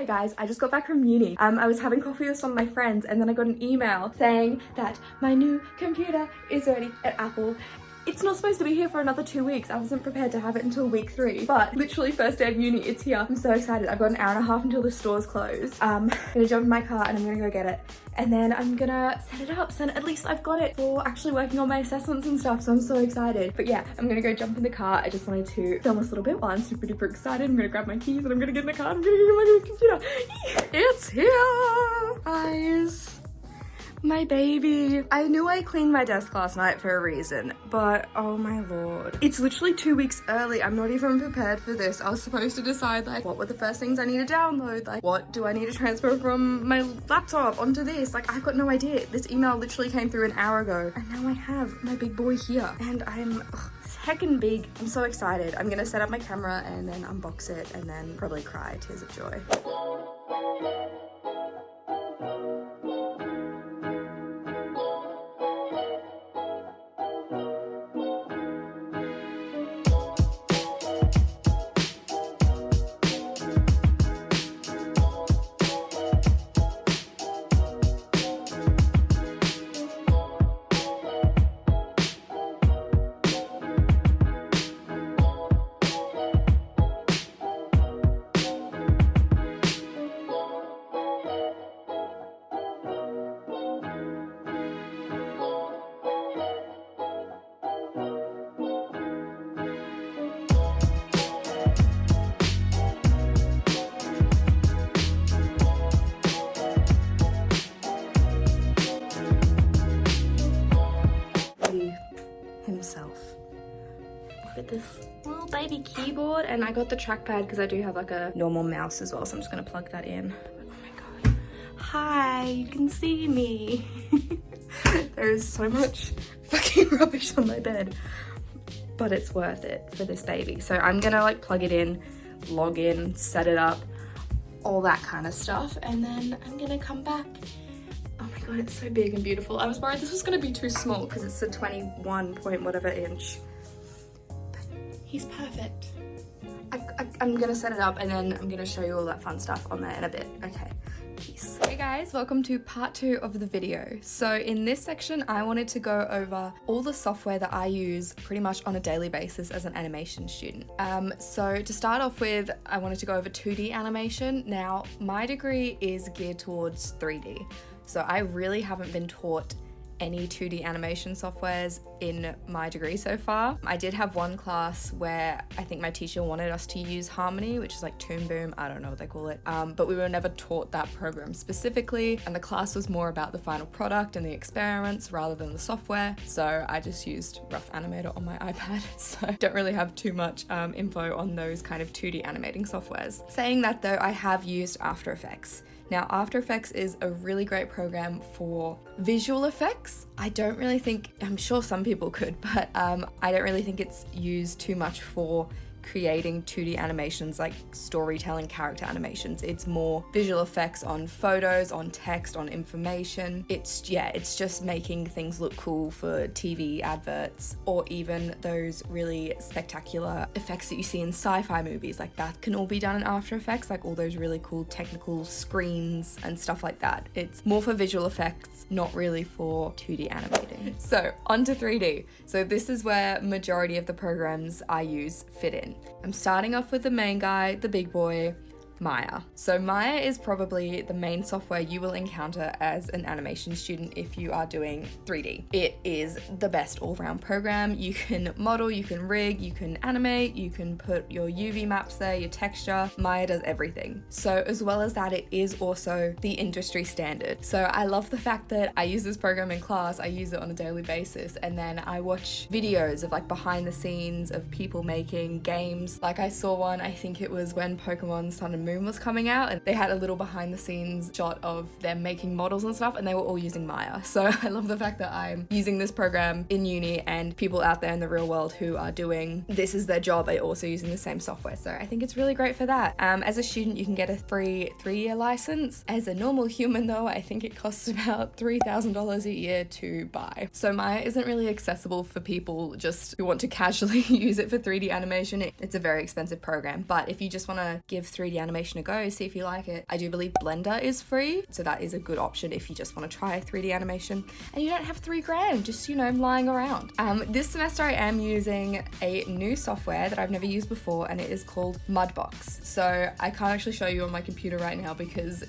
Hey guys, I just got back from uni. I was having coffee with some of my friends and then I got an email saying that my new computer is ready at Apple. It's not supposed to be here for another 2 weeks. I wasn't prepared to have it until week 3, but literally first day of uni, it's here. I'm so excited. I've got an hour and a half until the stores close. I'm gonna jump in my car and I'm gonna go get it. And then I'm gonna set it up, so at least I've got it for actually working on my assessments and stuff, so I'm so excited. But yeah, I'm gonna go jump in the car. I just wanted to film this little bit while I'm super duper excited. I'm gonna grab my keys and I'm gonna get in the car and I'm gonna get my new computer. It's here, guys. My baby. I knew I cleaned my desk last night for a reason, but oh my lord. It's literally 2 weeks early. I'm not even prepared for this. I was supposed to decide like what were the first things I need to download? Like what do I need to transfer from my laptop onto this? Like I've got no idea. This email literally came through an hour ago and now I have my big boy here and it's heckin' big. I'm so excited. I'm gonna set up my camera and then unbox it and then probably cry tears of joy. Himself. Look at this little baby keyboard, and I got the trackpad because I do have like a normal mouse as well, so I'm just gonna plug that in. Oh my god. Hi, you can see me. There's so much fucking rubbish on my bed, but it's worth it for this baby. So I'm gonna like plug it in, log in, set it up, all that kind of stuff, and then I'm gonna come back. Oh my god, it's so big and beautiful. I was worried this was gonna be too small because it's a 21 point whatever inch. But he's perfect. I'm gonna set it up and then I'm gonna show you all that fun stuff on there in a bit. Okay, peace. Hey guys, welcome to part 2 of the video. So in this section, I wanted to go over all the software that I use pretty much on a daily basis as an animation student. So to start off with, I wanted to go over 2D animation. Now, my degree is geared towards 3D. So I really haven't been taught any 2D animation softwares in my degree so far. I did have one class where I think my teacher wanted us to use Harmony, which is like Toon Boom, I don't know what they call it, but we were never taught that program specifically, and the class was more about the final product and the experiments rather than the software, so I just used Rough Animator on my iPad, so don't really have too much info on those kind of 2D animating softwares. Saying that though, I have used After Effects. Now, After Effects is a really great program for visual effects. I don't really think, I'm sure some people could, but I don't really think it's used too much for creating 2D animations like storytelling character animations. It's more visual effects on photos, on text, on information. It's just making things look cool for TV adverts or even those really spectacular effects that you see in sci-fi movies. Like that can all be done in After Effects, like all those really cool technical screens and stuff like that. It's more for visual effects, not really for 2D animating. So onto 3D. So this is where majority of the programs I use fit in. I'm starting off with the main guy, the big boy, Maya. So Maya is probably the main software you will encounter as an animation student if you are doing 3D. It is the best all-round program. You can model, you can rig, you can animate, you can put your UV maps there, your texture. Maya does everything. So as well as that, it is also the industry standard. So I love the fact that I use this program in class, I use it on a daily basis, and then I watch videos of like behind the scenes of people making games. Like I saw one, I think it was when Pokemon Sun and Moon was coming out, and they had a little behind the scenes shot of them making models and stuff, and they were all using Maya. So I love the fact that I'm using this program in uni and people out there in the real world who are doing this as their job are also using the same software. So I think it's really great for that. As a student, you can get a free 3-year license. As a normal human though, I think it costs about $3,000 a year to buy. So Maya isn't really accessible for people just who want to casually use it for 3D animation. It's a very expensive program, but if you just want to give 3D animation animation a go, see if you like it. I do believe Blender is free, so that is a good option if you just want to try 3D animation and you don't have $3,000 just, you know, lying around. This semester I am using a new software that I've never used before, and it is called Mudbox. So I can't actually show you on my computer right now because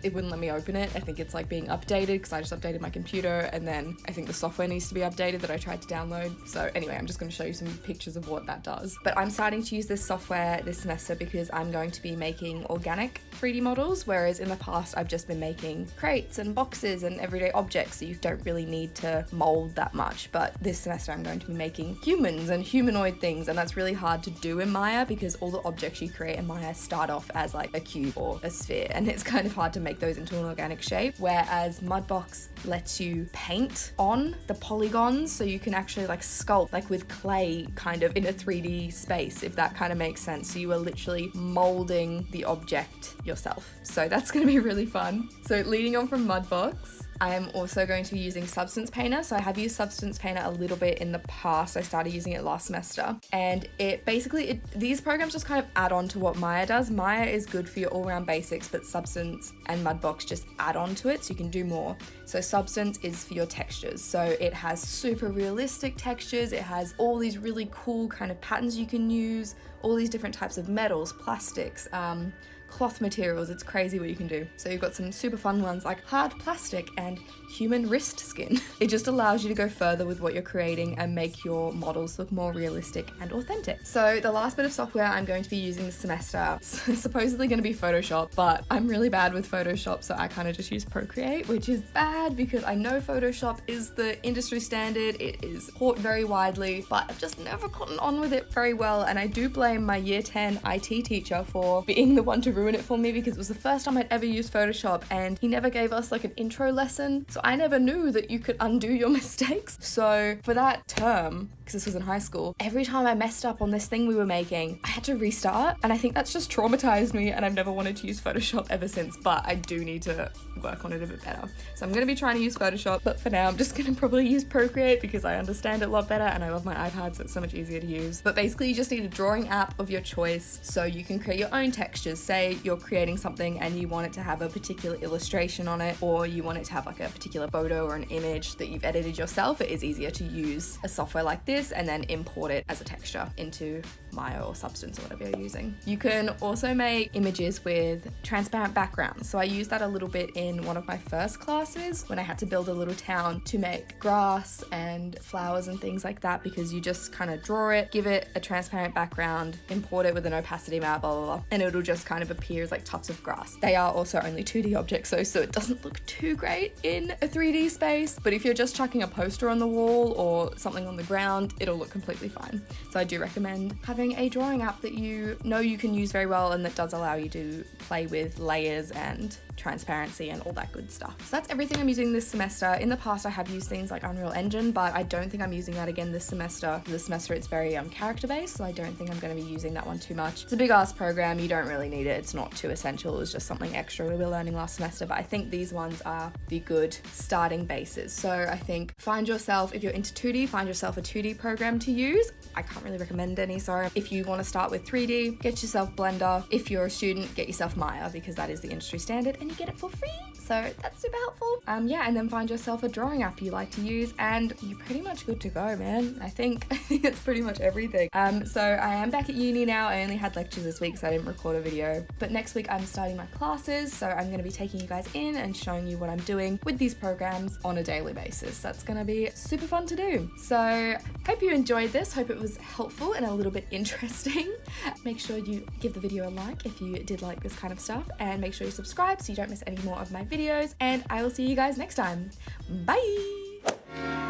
it wouldn't let me open it. I think it's like being updated because I just updated my computer, and then I think the software needs to be updated that I tried to download. So anyway, I'm just going to show you some pictures of what that does. But I'm starting to use this software this semester because I'm going to be making organic 3D models, whereas in the past I've just been making crates and boxes and everyday objects, so you don't really need to mold that much. But this semester I'm going to be making humans and humanoid things, and that's really hard to do in Maya because all the objects you create in Maya start off as like a cube or a sphere, and it's kind of hard to make those into an organic shape, whereas Mudbox lets you paint on the polygons, so you can actually like sculpt like with clay kind of in a 3D space, if that kind of makes sense. So you are literally molding the object yourself. So that's going to be really fun. So leading on from Mudbox, I am also going to be using Substance Painter. So I have used Substance Painter a little bit in the past. I started using it last semester, and these programs just kind of add on to what Maya does. Maya is good for your all-round basics, but Substance and Mudbox just add on to it so you can do more. So Substance is for your textures. So it has super realistic textures. It has all these really cool kind of patterns you can use, all these different types of metals, plastics, cloth materials. It's crazy what you can do. So you've got some super fun ones like hard plastic and human wrist skin. It just allows you to go further with what you're creating and make your models look more realistic and authentic. So the last bit of software I'm going to be using this semester is supposedly going to be Photoshop, but I'm really bad with Photoshop, so I kind of just use Procreate, which is bad because I know Photoshop is the industry standard. It is taught very widely, but I've just never gotten on with it very well, and I do blame my year 10 IT teacher for being the one to ruin it for me because it was the first time I'd ever used Photoshop, and he never gave us like an intro lesson, so I never knew that you could undo your mistakes. So for that term, because this was in high school, every time I messed up on this thing we were making, I had to restart, and I think that's just traumatized me, and I've never wanted to use Photoshop ever since, but I do need to work on it a bit better. So I'm going to be trying to use Photoshop, but for now I'm just going to probably use Procreate because I understand it a lot better and I love my iPad, so it's so much easier to use. But basically you just need a drawing app of your choice so you can create your own textures. Say you're creating something and you want it to have a particular illustration on it, or you want it to have like a particular photo or an image that you've edited yourself. It is easier to use a software like this and then import it as a texture into Maya or Substance or whatever you're using. You can also make images with transparent backgrounds. So I used that a little bit in one of my first classes when I had to build a little town to make grass and flowers and things like that, because you just kind of draw it, give it a transparent background, import it with an opacity map, blah, blah, blah, and it'll just kind of appear as like tufts of grass. They are also only 2D objects though, so it doesn't look too great in a 3D space, but if you're just chucking a poster on the wall or something on the ground, it'll look completely fine. So I do recommend having a drawing app that you know you can use very well and that does allow you to play with layers and transparency and all that good stuff. So that's everything I'm using this semester. In the past I have used things like Unreal Engine, but I don't think I'm using that again this semester. This semester it's very character based, so I don't think I'm going to be using that one too much. It's a big ass program, you don't really need it, it's not too essential, it's just something extra we were learning last semester, but I think these ones are the good starting bases. So I think find yourself, if you're into 2D, find yourself a 2D program to use. I can't really recommend any, sorry. If you want to start with 3D, get yourself Blender. If you're a student, get yourself Maya because that is the industry standard and you get it for free. So that's super helpful. Yeah, and then find yourself a drawing app you like to use and you're pretty much good to go, man. I think it's pretty much everything. So I am back at uni now. I only had lectures this week, so I didn't record a video. But next week I'm starting my classes, so I'm going to be taking you guys in and showing you what I'm doing with these programs on a daily basis. That's going to be super fun to do. So hope you enjoyed this. Hope it was helpful and a little bit interesting. Make sure you give the video a like if you did like this kind of stuff, and make sure you subscribe so you don't miss any more of my videos, and I will see you guys next time. Bye!